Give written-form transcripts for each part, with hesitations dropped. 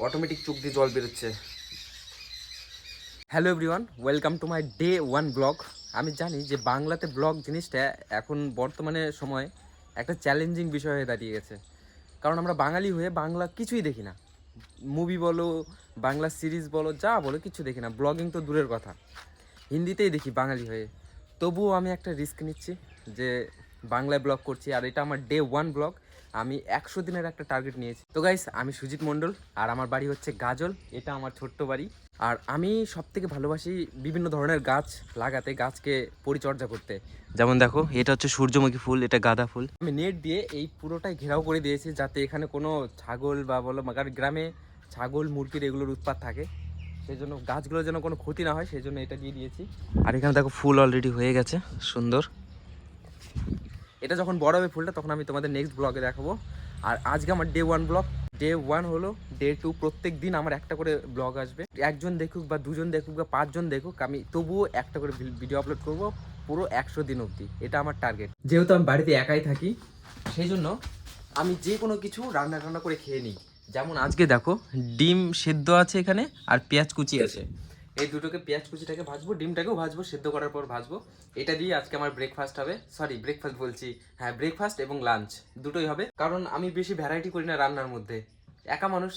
Automatic চোখ দিয়ে জল বেরোচ্ছে। Hello everyone, welcome to my day 1 blog. আমি জানি যে বাংলাতে ব্লগ জিনিসটা এখন বর্তমানে সময় একটা চ্যালেঞ্জিং বিষয় হয়ে দাঁড়িয়ে গেছে, কারণ আমরা বাঙালি হয়ে বাংলা কিছুই দেখি না। মুভি বলো, বাংলা সিরিজ বলো, যা বলো কিছু দেখি না। ব্লগিং তো দূরের কথা, হিন্দিতেই দেখি বাঙালি হয়ে। তবুও আমি একটা রিস্ক নিচ্ছি যে বাংলায় ব্লগ করছি, আর এটা আমার ডে 1 ব্লগ। আমি 100 দিনের একটা টার্গেট নিয়েছি। তো গাইস, আমি সুজিত মণ্ডল, আর আমার বাড়ি হচ্ছে গাজল। এটা আমার ছোট্ট বাড়ি। আর আমি সবথেকে ভালোবাসি বিভিন্ন ধরনের গাছ লাগাতে, গাছকে পরিচর্যা করতে। যেমন দেখো, এটা হচ্ছে সূর্যমুখী ফুল, এটা গাঁদা ফুল। আমি নেট দিয়ে এই পুরোটাই ঘেরাও করে দিয়েছি, যাতে এখানে কোনো ছাগল বা বলো, গ্রামে ছাগল মুরগির এগুলোর উৎপাত থাকে, সেই জন্য গাছগুলো যেন কোনো ক্ষতি না হয়, সেই জন্য এটা দিয়ে দিয়েছি। আর এখানে দেখো ফুল অলরেডি হয়ে গেছে, সুন্দর। এটা যখন বড় হবে ফুলটা, তখন আমি তোমাদের নেক্সট ব্লগে দেখাবো। আর আজকে আমার ডে 1 ব্লগ। ডে 1 হলো, ডে 2 প্রত্যেক দিন আমার একটা করে ব্লগ আসবে। একজন দেখুক বা দুজন দেখুক বা 5 জন দেখুক, আমি তবুও একটা করে ভিডিও আপলোড করব পুরো 100 দিন অবধি। এটা আমার টার্গেট। যেহেতু আমি বাড়িতে একাই থাকি, সেই জন্য আমি যে কোনো কিছু রান্না করে খেয়ে নিই। যেমন আজকে দেখো, ডিম সেদ্ধ আছে এখানে, আর পেঁয়াজ কুচি আছে। এই দুটোকে, পেঁয়াজ কুচিটাকে ভাজবো, ডিমটাকেও ভাজবো, সেদ্ধ করার পর ভাজবো। এটা দিয়ে আজকে আমার ব্রেকফাস্ট হবে। সরি, ব্রেকফাস্ট বলছি, হ্যাঁ ব্রেকফাস্ট এবং লাঞ্চ দুটোই হবে। কারণ আমি বেশি ভ্যারাইটি করি না রান্নার মধ্যে, একা মানুষ,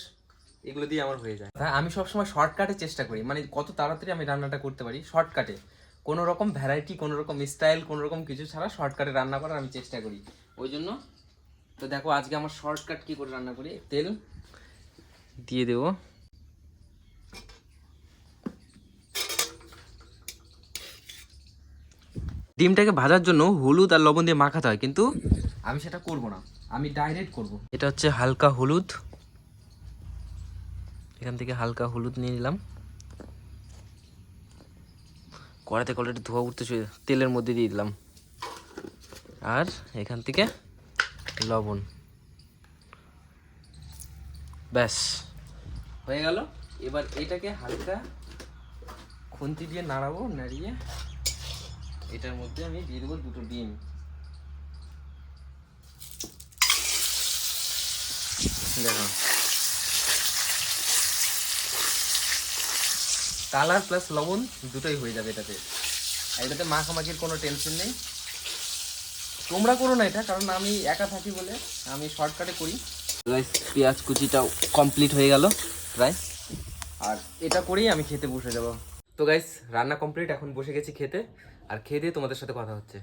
এগুলো দিয়ে আমার হয়ে যায়। হ্যাঁ, আমি সবসময় শর্টকাটে চেষ্টা করি, মানে কত তাড়াতাড়ি আমি রান্নাটা করতে পারি শর্টকাটে। কোনো রকম ভ্যারাইটি, কোনো রকম স্টাইল, কোনো রকম কিছু ছাড়া শর্টকাটে রান্না করার আমি চেষ্টা করি। ওই জন্য তো দেখো, আজকে আমার শর্টকাট কি করে রান্না করি। তেল দিয়ে দেবো, ডিমটাকে ভাজার জন্য হলুদ আর লবণ দিয়ে মাখাতে হয়, কিন্তু আমি সেটা করব না, আমি ডাইরেক্ট করব। এটা হচ্ছে হালকা হলুদ, এখান থেকে হালকা হলুদ নিয়ে নিলাম। কড়াতে অলরেডি ধোয়া উঠতে তেলের মধ্যে দিয়ে দিলাম। আর এখান থেকে লবণ, ব্যাস হয়ে গেল। এবার এটাকে হালকা খুন্তি দিয়ে নাড়াবো, নাড়িয়ে এটার মধ্যে আমি দিয়ে দেবো দুটো ডিম। দেখো, কালার প্লাস লবণ দুটোই হয়ে যাবে এটাতে। আর এটাতে মাখামাখির কোনো টেনশন নেই। তোমরা করো না এটা, কারণ আমি একা থাকি বলে আমি শর্টকাটে করি। পেঁয়াজ কুচিটাও কমপ্লিট হয়ে গেল প্রায়, আর এটা করেই আমি খেতে বসে যাব। তো গাইস, রান্না কমপ্লিট, এখন বসে গেছি খেতে। আর খেয়ে দিয়ে তোমাদের সাথে কথা হচ্ছে।